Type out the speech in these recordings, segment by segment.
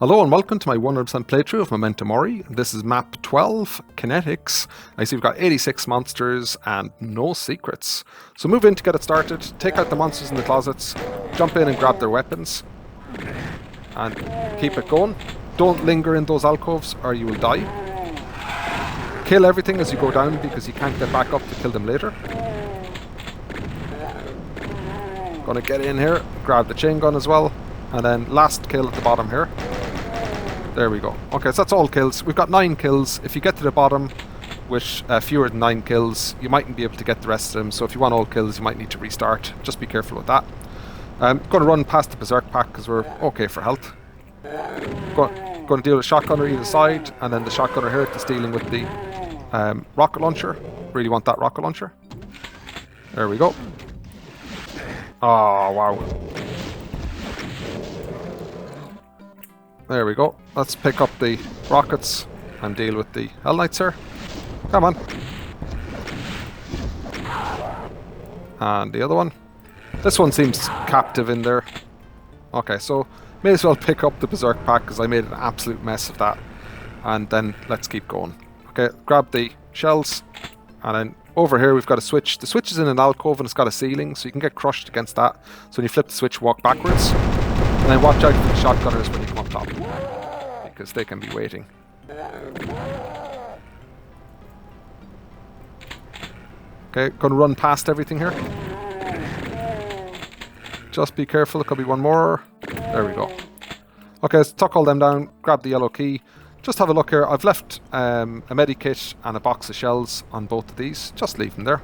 Hello and welcome to my 100% playthrough of Memento Mori. This is map 12, Kinetics. I see we've got 86 monsters and no secrets. So move in to get it started, take out the monsters in the closets, jump in and grab their weapons, and keep it going. Don't linger in those alcoves or you will die. Kill everything as you go down because you can't get back up to kill them later. Gonna get in here, grab the chain gun as well, and then last kill at the bottom here. There we go. Okay, so that's all kills. We've got 9 kills. If you get to the bottom with fewer than 9 kills, you mightn't be able to get the rest of them. So if you want all kills, you might need to restart. Just be careful with that. I'm going to run past the Berserk pack because we're okay for health. Going to deal with shotgunner either side, and then the shotgunner here that's dealing with the rocket launcher. Really want that rocket launcher. There we go. Oh, wow. There we go. Let's pick up the rockets and deal with the Hell Knights here. Come on. And the other one. This one seems captive in there. Okay, so may as well pick up the Berserk pack because I made an absolute mess of that. And then let's keep going. Okay, grab the shells. And then over here we've got a switch. The switch is in an alcove and it's got a ceiling, so you can get crushed against that. So when you flip the switch, walk backwards. And then watch out for the shotgunners when you come up top, because they can be waiting. Okay, gonna run past everything here. Just be careful, there could be one more. There we go. Okay, let's tuck all them down, grab the yellow key. Just have a look here. I've left a medikit and a box of shells on both of these. Just leave them there.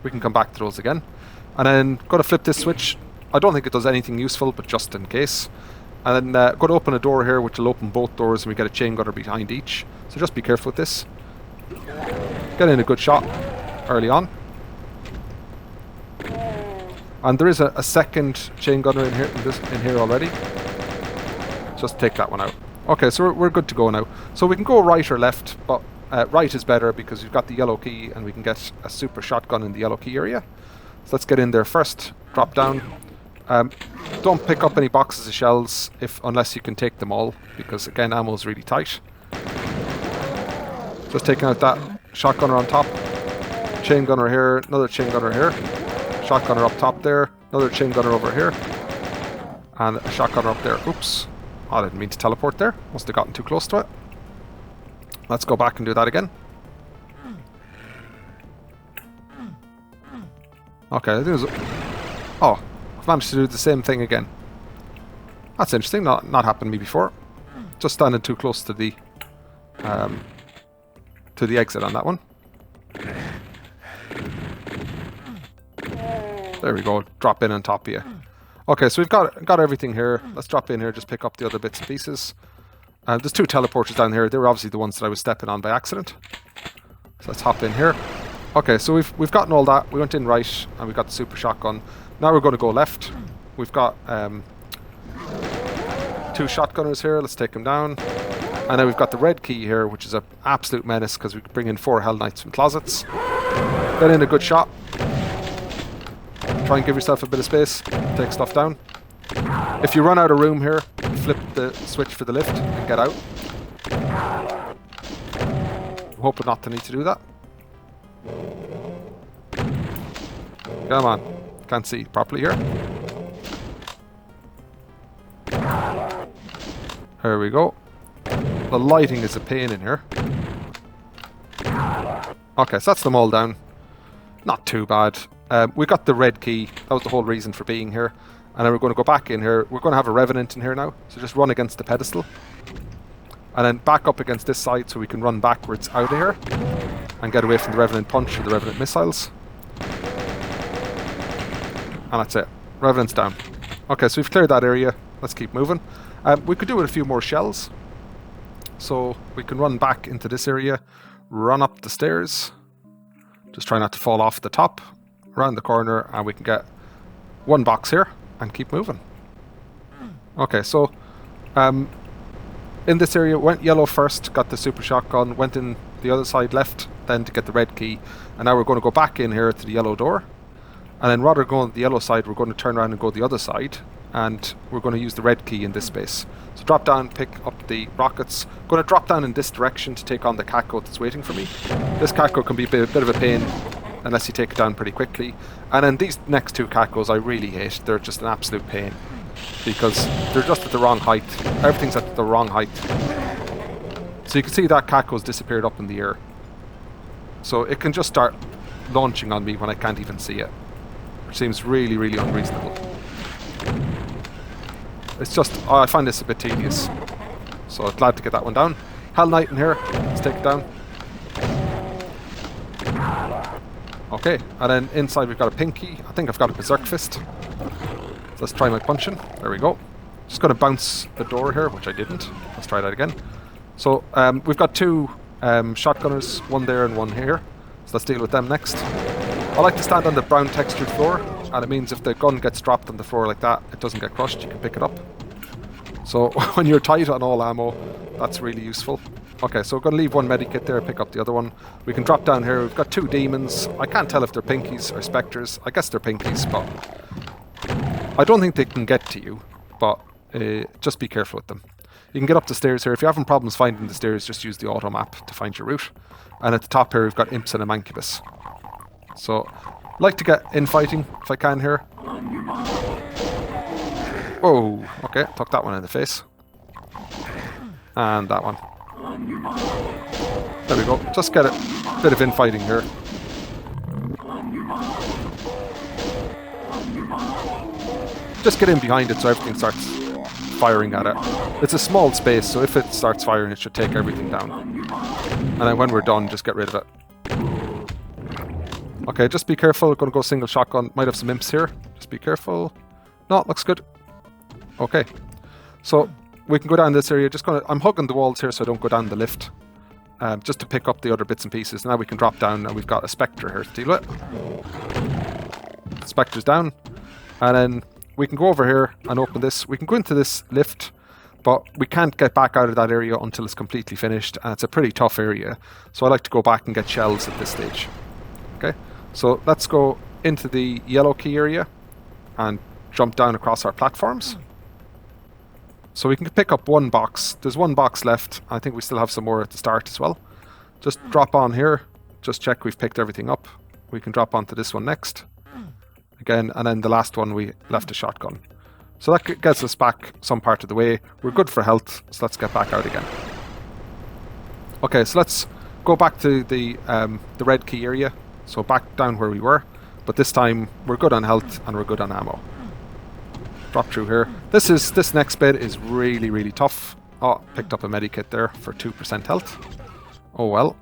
We can come back to those again. And then gotta flip this switch. I don't think it does anything useful, but just in case. And then got to open a door here, which will open both doors, and we get a chain gunner behind each. So just be careful with this. Get in a good shot early on. And there is a second chain gunner in here already. Just take that one out. Okay, so we're good to go now. So we can go right or left, but right is better because we've got the yellow key, and we can get a super shotgun in the yellow key area. So let's get in there first. Drop down. Don't pick up any boxes of shells unless you can take them all, because again ammo is really tight. Just taking out that shotgunner on top, chain gunner here, another chain gunner here, shotgunner up top there, another chain gunner over here, and a shotgunner up there. Oops, I didn't mean to teleport there, must have gotten too close to it. Let's go back and do that again. Okay, I think it was... Oh, I've managed to do the same thing again. That's interesting, not happened to me before. Just standing too close to the exit on that one. There we go, drop in on top of you. Okay, so we've got everything here. Let's drop in here, just pick up the other bits and pieces. There's 2 teleporters down here. They were obviously the ones that I was stepping on by accident. So let's hop in here. Okay, so we've gotten all that. We went in right, and we got the super shotgun. Now we're going to go left. We've got 2 shotgunners here. Let's take them down. And then we've got the red key here, which is an absolute menace because we can bring in 4 Hell Knights from closets. Get in a good shot. Try and give yourself a bit of space. Take stuff down. If you run out of room here, flip the switch for the lift and get out. I'm hoping not to need to do that. Come on. Can't see properly here. There we go. The lighting is a pain in here. Okay, so that's them all down. Not too bad. We got the red key. That was the whole reason for being here. And then we're going to go back in here. We're going to have a Revenant in here now. So just run against the pedestal. And then back up against this side so we can run backwards out of here. And get away from the Revenant punch or the Revenant missiles. And that's it. Revenant's down. Okay, so we've cleared that area. Let's keep moving. We could do with a few more shells. So we can run back into this area. Run up the stairs. Just try not to fall off the top. Around the corner. And we can get 1 box here. And keep moving. Okay, so... in this area, went yellow first. Got the super shotgun. Went in the other side left. Then to get the red key. And now we're going to go back in here to the yellow door. And then rather than going the yellow side, we're going to turn around and go the other side. And we're going to use the red key in this space. So drop down, pick up the rockets. Going to drop down in this direction to take on the cat goat that's waiting for me. This cat goat can be a bit of a pain unless you take it down pretty quickly. And then these next two cat goats I really hate. They're just an absolute pain because they're just at the wrong height. Everything's at the wrong height. So you can see that cat goat's disappeared up in the air. So it can just start launching on me when I can't even see it, which seems really, really unreasonable. It's just, I find this a bit tedious. So I'm glad to get that one down. Hell Knight in here. Let's take it down. Okay, and then inside we've got a Pinky. I think I've got a Berserk Fist. So let's try my punching. There we go. Just going to bounce the door here, which I didn't. Let's try that again. So we've got two shotgunners, one there and one here. So let's deal with them next. I like to stand on the brown textured floor, and it means if the gun gets dropped on the floor like that, it doesn't get crushed, you can pick it up. So when you're tight on all ammo, that's really useful. Okay, so we're going to leave one medikit there, pick up the other one. We can drop down here. We've got two demons. I can't tell if they're pinkies or spectres. I guess they're pinkies, but I don't think they can get to you, but just be careful with them. You can get up the stairs here. If you're having problems finding the stairs, just use the auto map to find your route. And at the top here, we've got imps and a mancubus. So, like to get infighting if I can here. Whoa, okay, took that one in the face. And that one. There we go, just get a bit of infighting here. Just get in behind it so everything starts firing at it. It's a small space, so if it starts firing, it should take everything down. And then when we're done, just get rid of it. Okay, just be careful. Gonna go single shotgun. Might have some imps here. Just be careful. No, looks good. Okay, so we can go down this area. I'm hugging the walls here so I don't go down the lift. Just to pick up the other bits and pieces. Now we can drop down and we've got a Spectre here to deal with. Spectre's down. And then we can go over here and open this. We can go into this lift, but we can't get back out of that area until it's completely finished, and it's a pretty tough area. So I like to go back and get shells at this stage. Okay, so let's go into the yellow key area and jump down across our platforms. So we can pick up one box. There's one box left. I think we still have some more at the start as well. Just drop on here. Just check we've picked everything up. We can drop onto this one next. Again, and then the last one we left a shotgun. So that gets us back some part of the way. We're good for health, so let's get back out again. Okay, so let's go back to the red key area. So back down where we were, but this time we're good on health and we're good on ammo. Drop through here. This next bit is really, really tough. Oh, picked up a medikit there for 2% health. Oh well.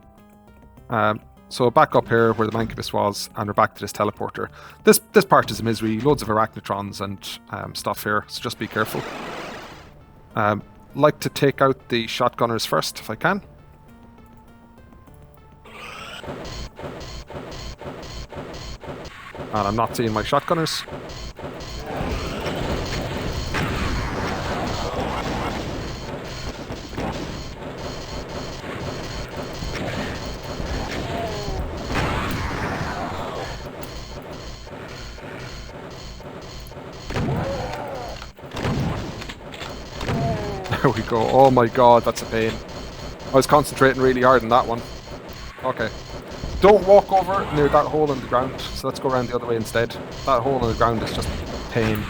So back up here where the mancubus was, and we're back to this teleporter. This part is a misery. Loads of arachnotrons and stuff here, so just be careful. Like to take out the shotgunners first if I can. And I'm not seeing my shotgunners. There we go. Oh my god, that's a pain. I was concentrating really hard on that one. Okay. Don't walk over near that hole in the ground, so let's go around the other way instead. That hole in the ground is just pain.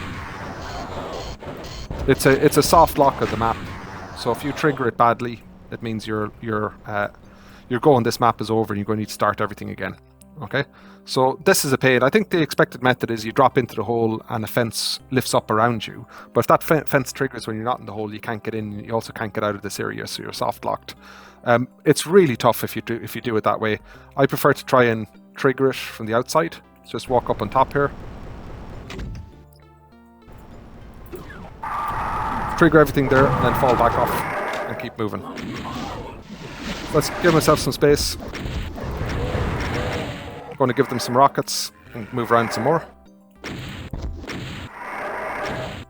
It's a soft lock of the map, so if you trigger it badly, it means your go on this map is over and you're going to need to start everything again. Okay? So this is a pain. I think the expected method is you drop into the hole and a fence lifts up around you. But if that fence triggers when you're not in the hole, you can't get in. You also can't get out of this area, so you're soft locked. It's really tough if you do it that way. I prefer to try and trigger it from the outside. So just walk up on top here. Trigger everything there and then fall back off and keep moving. Let's give myself some space. Going to give them some rockets and move around some more.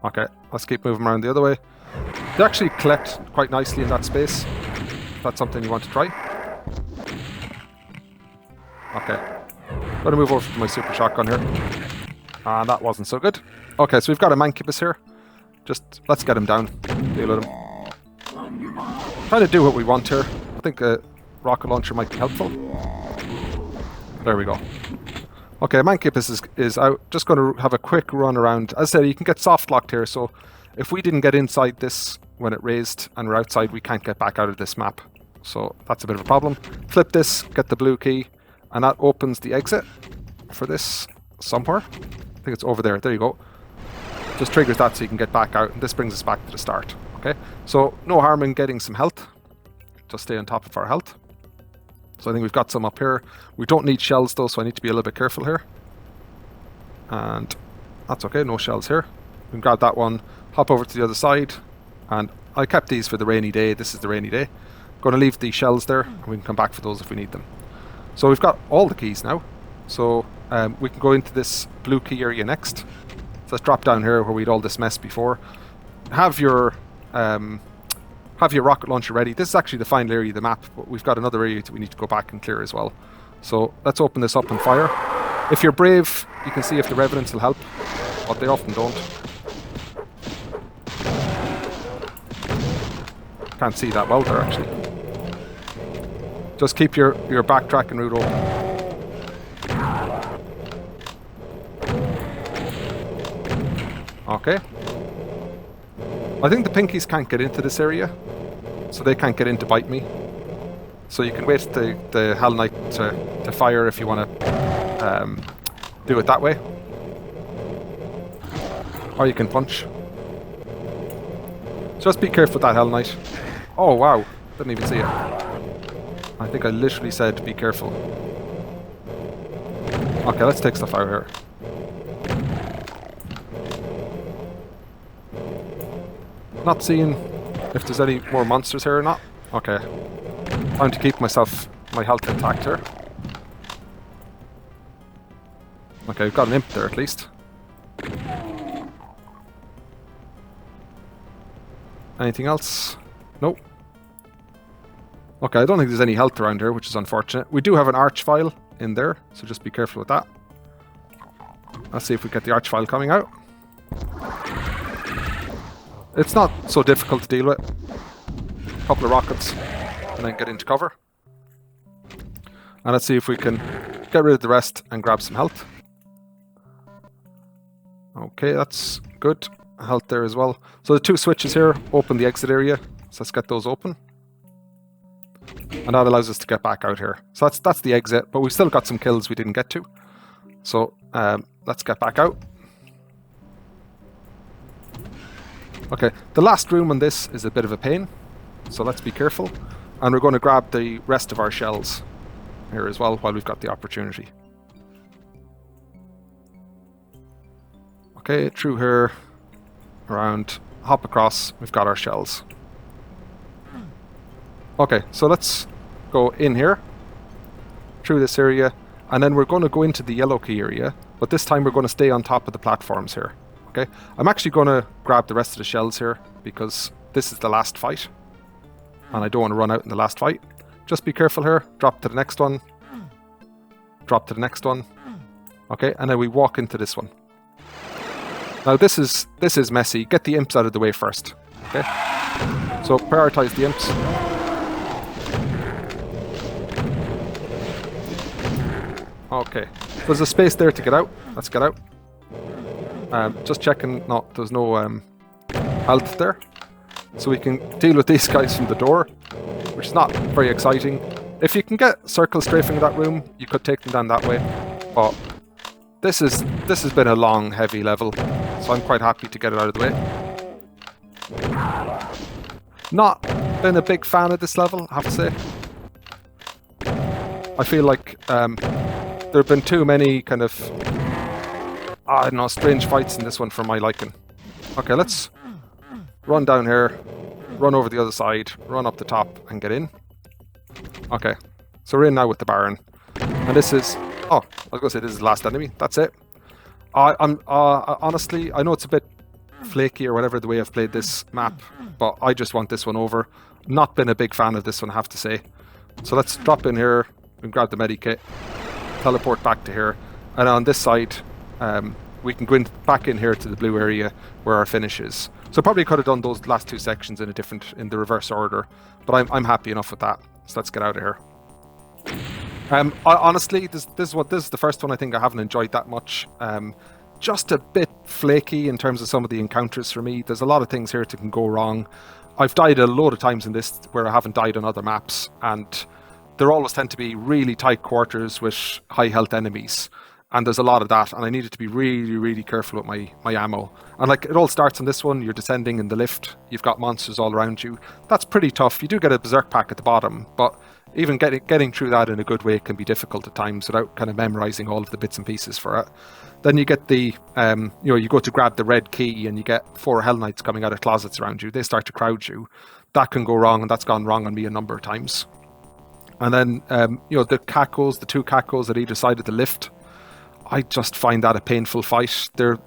Okay, let's keep moving around the other way. They actually collect quite nicely in that space. If that's something you want to try. Okay. Going to move over to my super shotgun here. And that wasn't so good. Okay, so we've got a mancubus here. Just let's get him down. Deal with him. trying to do what we want here. I think a rocket launcher might be helpful. There we go. Okay, Mankipus is out. Just going to have a quick run around. As I said, you can get soft locked here, so if we didn't get inside this when it raised and we're outside, we can't get back out of this map. So that's a bit of a problem. Flip this, get the blue key, and that opens the exit for this somewhere. I think it's over there. There you go. Just triggers that so you can get back out, and this brings us back to the start. Okay, so no harm in getting some health. Just stay on top of our health. So I think we've got some up here. We don't need shells though, so I need to be a little bit careful here. And that's okay, no shells here. We can grab that one, hop over to the other side, and I kept these for the rainy day. This is the rainy day. Going to leave the shells there, and we can come back for those if we need them. So we've got all the keys now. So we can go into this blue key area next. So let's drop down here where we had all this mess before. Have your rocket launcher ready. This is actually the final area of the map, but we've got another area that we need to go back and clear as well. So let's open this up and fire. If you're brave, you can see if the revenants will help, but they often don't. Can't see that well there actually. Just keep your backtracking route open. Okay. I think the pinkies can't get into this area, so they can't get in to bite me. So you can wait the Hell Knight to fire if you want to do it that way. Or you can punch. Just be careful with that Hell Knight. Oh wow, didn't even see it. I think I literally said be careful. Okay, let's take stuff out here. Not seeing if there's any more monsters here or not. Okay. Trying to keep my health intact here. Okay, we've got an imp there at least. Anything else? Nope. Okay, I don't think there's any health around here, which is unfortunate. We do have an arch file in there, so just be careful with that. Let's see if we get the arch file coming out. It's not so difficult to deal with. A couple of rockets, and then get into cover. And let's see if we can get rid of the rest and grab some health. Okay, that's good. Health there as well. So the two switches here open the exit area. So let's get those open. And that allows us to get back out here. So that's the exit, but we've still got some kills we didn't get to. So let's get back out. Okay, the last room on this is a bit of a pain, so let's be careful. And we're going to grab the rest of our shells here as well while we've got the opportunity. Okay, through here, around, hop across, we've got our shells. Okay, so let's go in here, through this area, and then we're going to go into the yellow key area, but this time we're going to stay on top of the platforms here. Okay, I'm actually going to grab the rest of the shells here because this is the last fight and I don't want to run out in the last fight. Just be careful here, drop to the next one, drop to the next one. Okay, and then we walk into this one. Now this is messy. Get the imps out of the way first. Okay, so prioritize the imps. Okay, there's a space there to get out. Let's get out. Just checking, no, there's no health there. So we can deal with these guys from the door, which is not very exciting. If you can get circle strafing in that room, you could take them down that way. But this has been a long, heavy level, so I'm quite happy to get it out of the way. Not been a big fan of this level, I have to say. I feel like there have been too many kind of I don't know, strange fights in this one for my liking. Okay, let's run down here, run over the other side, run up the top and get in. Okay, so we're in now with the Baron. And this is... oh, I was going to say this is the last enemy. That's it. Honestly, I know it's a bit flaky or whatever the way I've played this map, but I just want this one over. Not been a big fan of this one, I have to say. So let's drop in here and grab the medikit, teleport back to here. And on this side... we can go back in here to the blue area where our finish is. So probably could have done those last 2 sections in the reverse order, but I'm happy enough with that. So let's get out of here. Honestly, this is the first one I think I haven't enjoyed that much. Just a bit flaky in terms of some of the encounters for me. There's a lot of things here that can go wrong. I've died a load of times in this where I haven't died on other maps, and there always tend to be really tight quarters with high health enemies. And there's a lot of that, and I needed to be really, really careful with my ammo. And like, it all starts on this one, you're descending in the lift, you've got monsters all around you. That's pretty tough. You do get a berserk pack at the bottom, but even getting through that in a good way can be difficult at times without kind of memorizing all of the bits and pieces for it. Then you get the, you go to grab the red key and you get 4 Hell Knights coming out of closets around you. They start to crowd you. That can go wrong, and that's gone wrong on me a number of times. And then, the cacos, the 2 cacos at either side of the lift, I just find that a painful fight. They're,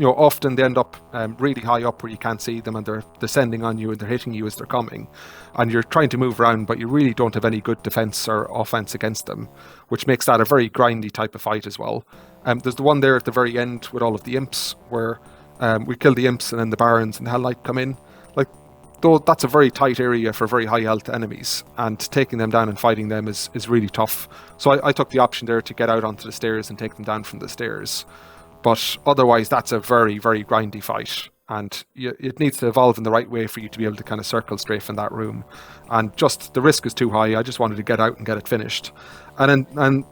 often they end up really high up where you can't see them, and they're descending on you and they're hitting you as they're coming. And you're trying to move around, but you really don't have any good defense or offense against them, which makes that a very grindy type of fight as well. There's the one there at the very end with all of the imps where we kill the imps and then the barons and the Hell Knight come in. Like, though that's a very tight area for very high health enemies, and taking them down and fighting them is really tough. So I took the option there to get out onto the stairs and take them down from the stairs. But otherwise, that's a very, very grindy fight, and it needs to evolve in the right way for you to be able to kind of circle strafe in that room. And just the risk is too high. I just wanted to get out and get it finished. And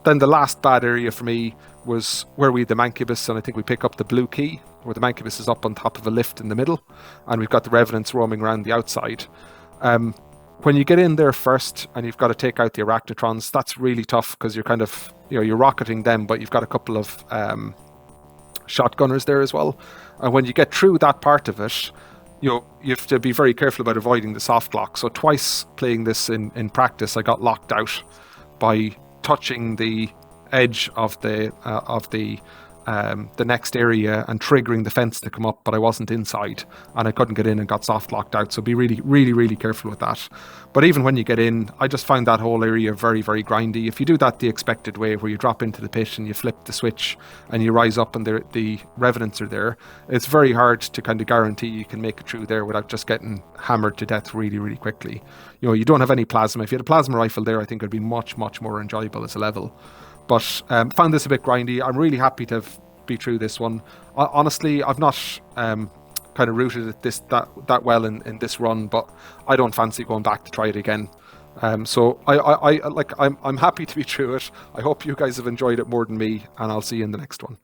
then the last bad area for me was where we had the Mancubus, and I think we pick up the blue key, where the Mancubus is up on top of a lift in the middle, and we've got the Revenants roaming around the outside. When you get in there first and you've got to take out the Arachnotrons, that's really tough because you're kind of, you're rocketing them, but you've got a couple of shotgunners there as well. And when you get through that part of it, you have to be very careful about avoiding the soft lock. So twice playing this in practice, I got locked out by touching the edge of the next area and triggering the fence to come up, but I wasn't inside and I couldn't get in and got soft locked out. So be really, really, really careful with that. But even when you get in, I just found that whole area very, very grindy. If you do that the expected way, where you drop into the pit and you flip the switch and you rise up and the Revenants are there, it's very hard to kind of guarantee you can make it through there without just getting hammered to death really, really quickly. You don't have any plasma. If you had a plasma rifle there, I think it'd be much, much more enjoyable as a level. But found this a bit grindy. I'm really happy to be through this one. Honestly, I've not kind of rooted it that well in this run, but I don't fancy going back to try it again. So I'm happy to be through it. I hope you guys have enjoyed it more than me, and I'll see you in the next one.